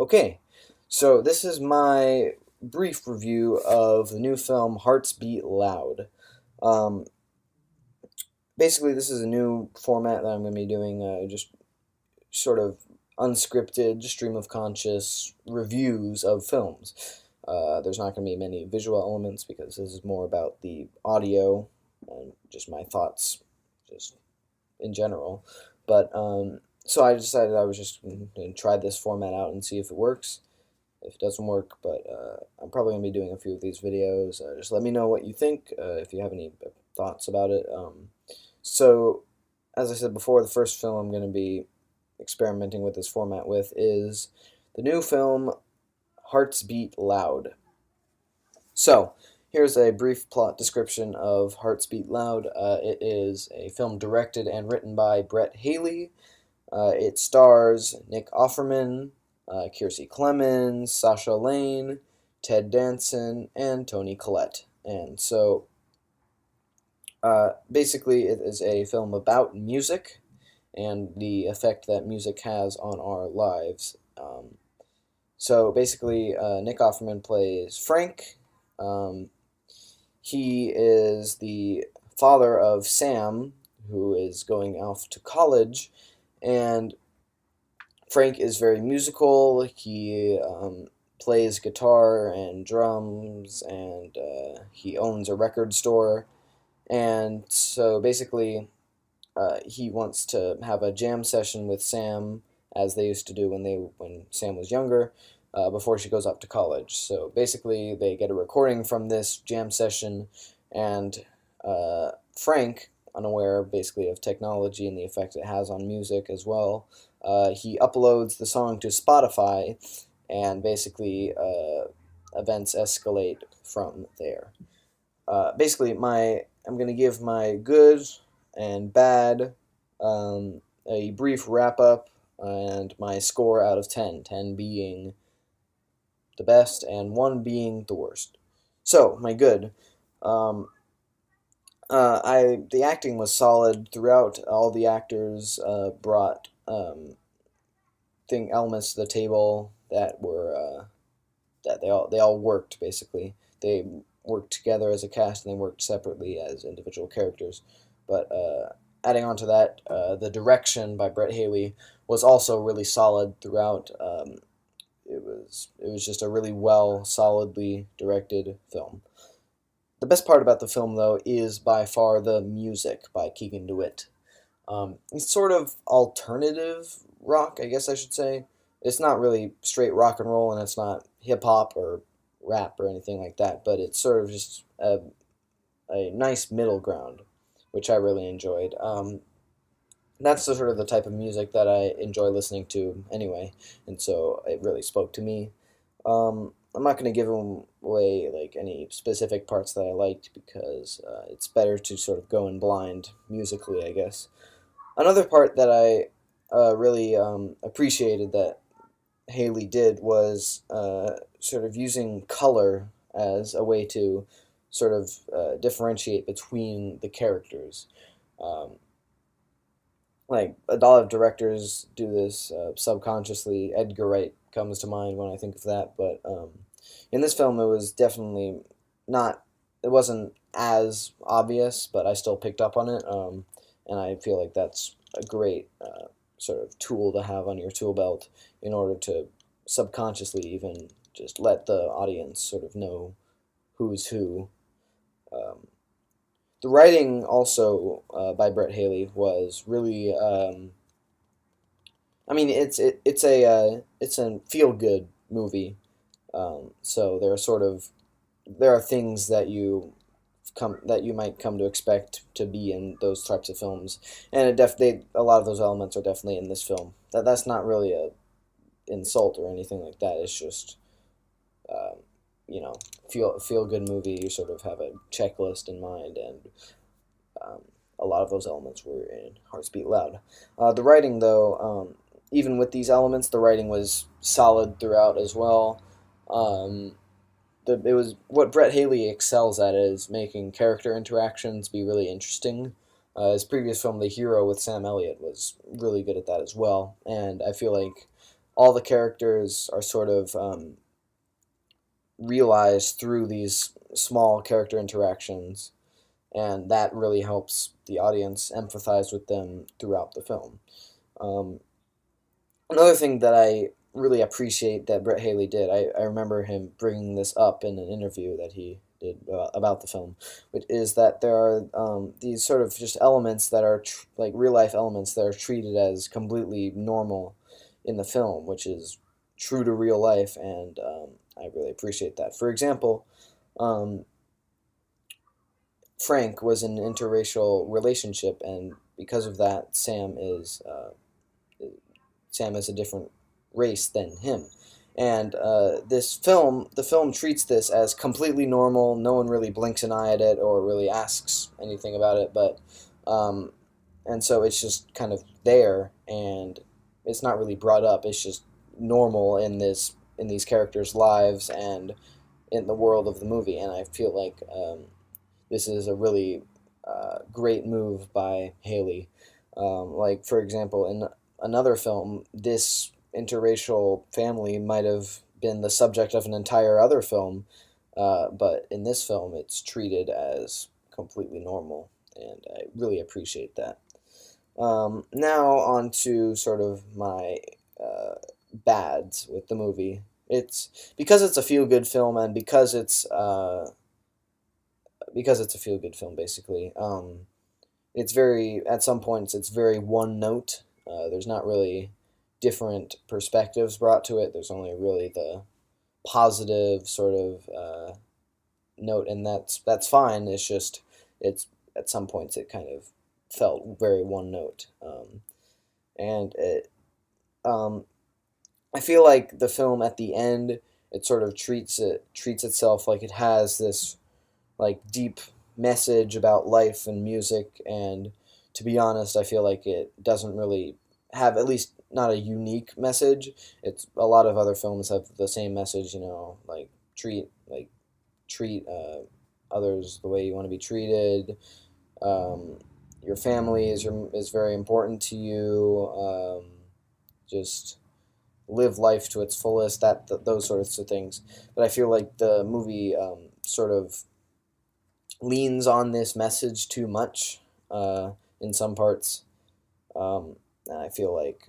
Okay, so this is my brief review of the new film Hearts Beat Loud. Um, Basically, this is a new format that I'm going to be doing, just sort of unscripted, stream of conscious reviews of films. There's not going to be many visual elements because this is more about the audio and just my thoughts, just in general. So I decided I was just going to try this format out and see if it works. If it doesn't work, but I'm probably going to be doing a few of these videos. Just let me know what you think, if you have any thoughts about it. So, as I said before, the first film I'm going to be experimenting with this format with is the new film Hearts Beat Loud. So, here's a brief plot description of Hearts Beat Loud. It is a film directed and written by Brett Haley. It stars Nick Offerman, Kiersey Clemens, Sasha Lane, Ted Danson, and Toni Collette. And so, basically, it is a film about music and the effect that music has on our lives. So basically, Nick Offerman plays Frank. Um, he is the father of Sam, who is going off to college, and Frank is very musical. He plays guitar and drums, and he owns a record store. And so basically, he wants to have a jam session with Sam, as they used to do when Sam was younger, before she goes off to college. So basically, they get a recording from this jam session, and Frank, unaware basically of technology and the effect it has on music as well, he uploads the song to Spotify, and basically events escalate from there. Basically, I'm gonna give my good and bad, a brief wrap up, and my score out of 10. 10 being the best and 1 being the worst. So my good. Um, the acting was solid throughout. All the actors brought elements to the table that were that they all worked basically. They worked together as a cast and they worked separately as individual characters. But adding on to that, the direction by Brett Haley was also really solid throughout. It was just a really well, solidly directed film. The best part about the film, though, is by far the music by Keegan DeWitt. It's sort of alternative rock, I guess I should say. It's not really straight rock and roll, and it's not hip hop or rap or anything like that, but it's sort of just a nice middle ground, which I really enjoyed. That's the sort of the type of music that I enjoy listening to anyway, and so it really spoke to me. I'm not going to give away like any specific parts that I liked because it's better to sort of go in blind musically, I guess. Another part that I really appreciated that Haley did was sort of using color as a way to sort of differentiate between the characters. Um, like a lot of directors do this subconsciously. Edgar Wright comes to mind when I think of that, but in this film it was definitely not. It wasn't as obvious, but I still picked up on it, and I feel like that's a great sort of tool to have on your tool belt in order to subconsciously even just let the audience sort of know who's who. Um, the writing also by Brett Haley was really. I mean, it's a feel good movie. So there are things that you might come to expect to be in those types of films, and a lot of those elements are definitely in this film. That's not really a insult or anything like that. It's just um, feel good movie. You sort of have a checklist in mind, and um, a lot of those elements were in Hearts Beat Loud. The writing, though, even with these elements, the writing was solid throughout as well. Um, it was what Brett Haley excels at is making character interactions be really interesting. His previous film, The Hero with Sam Elliott, was really good at that as well, and I feel like all the characters are sort of realized through these small character interactions, and that really helps the audience empathize with them throughout the film. Um, Another thing that I really appreciate that Brett Haley did, I remember him bringing this up in an interview that he did about the film, which is that there are these sort of just elements that are like real life elements that are treated as completely normal in the film, which is true to real life, and I really appreciate that. For example, um, Frank was in an interracial relationship, and because of that, Sam is a different race than him. And the film treats this as completely normal. No one really blinks an eye at it or really asks anything about it. Um, and so it's just kind of there, and it's not really brought up. It's just normal in these characters' lives and in the world of the movie. And I feel like this is a really great move by Haley. Like, for example, in another film, this interracial family might have been the subject of an entire other film, but in this film, it's treated as completely normal, and I really appreciate that. Now, on to sort of my bads with the movie. It's because it's a feel good film, and because it's a feel good film, basically. It's very at some points it's very one note. There's not really different perspectives brought to it. There's only really the positive sort of note, and that's fine. It's just it's at some points it kind of felt very one note, and um, I feel like the film at the end it sort of treats itself like it has this like deep message about life and music, and to be honest I feel like it doesn't really have, at least not a unique message. It's a lot of other films have the same message, like treat others the way you want to be treated. um, your family is very important to you. Just live life to its fullest, those sorts of things. But I feel like the movie sort of leans on this message too much in some parts, and I feel like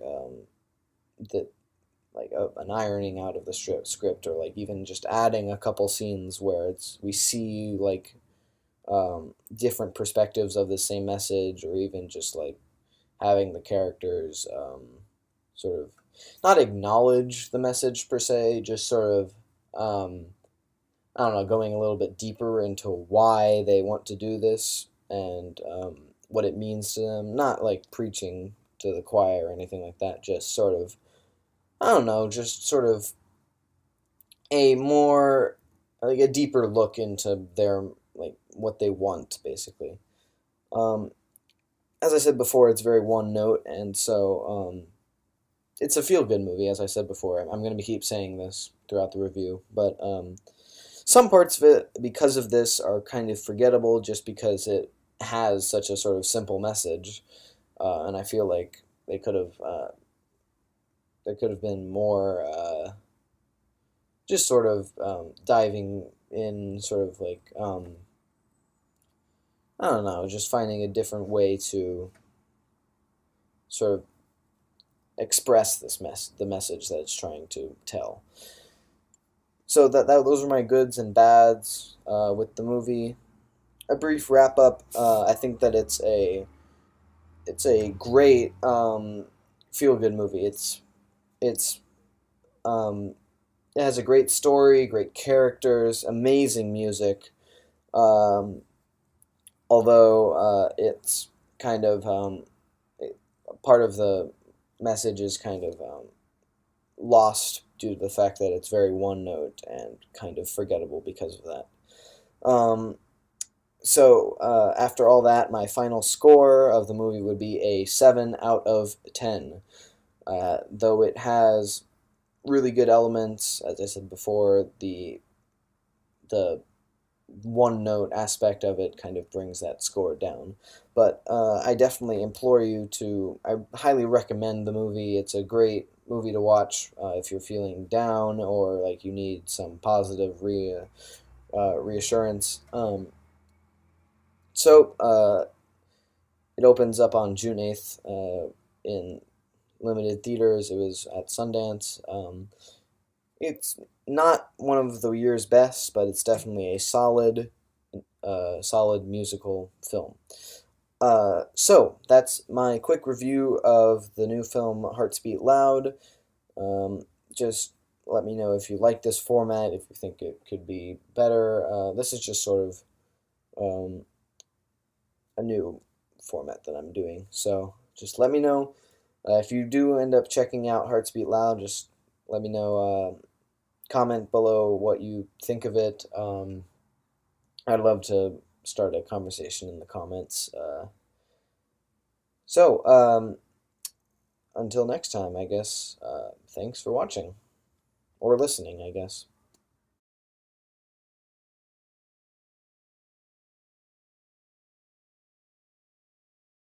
that an ironing out of the script, or like even just adding a couple scenes where we see like different perspectives of the same message, or even just like having the characters sort of not acknowledge the message per se, just sort of um, I don't know, going a little bit deeper into why they want to do this, and what it means to them. Not like preaching to the choir or anything like that, just sort of, I don't know, just sort of a more, like a deeper look into their, like, what they want, basically. Um, as I said before, it's very one note, and so it's a feel good movie, as I said before. I'm going to keep saying this throughout the review, but some parts of it, because of this, are kind of forgettable just because it has such a sort of simple message, and I feel like they could have there could have been more just sort of diving in, sort of like I don't know, just finding a different way to sort of express the message that it's trying to tell. So that those are my goods and bads with the movie. A brief wrap up. I think that it's a great feel good movie. It's um, it has a great story, great characters, amazing music. Um, Although it's kind of part of the message is kind of lost due to the fact that it's very one note and kind of forgettable because of that. Um, so after all that, my final score of the movie would be a 7 out of 10. Though it has really good elements, as I said before, the one note aspect of it kind of brings that score down. But I definitely implore you to, I highly recommend the movie. It's a great movie to watch if you're feeling down or like you need some positive reassurance. So it opens up on June 8th in limited theaters. It was at Sundance. It's not one of the year's best, but it's definitely a solid musical film. So that's my quick review of the new film Hearts Beat Loud. Um, just let me know if you like this format, if you think it could be better. This is just sort of um, a new format that I'm doing. So just let me know. If you do end up checking out Hearts Beat Loud, just let me know. Comment below what you think of it. I'd love to start a conversation in the comments. So, until next time, I guess, thanks for watching. Or listening, I guess.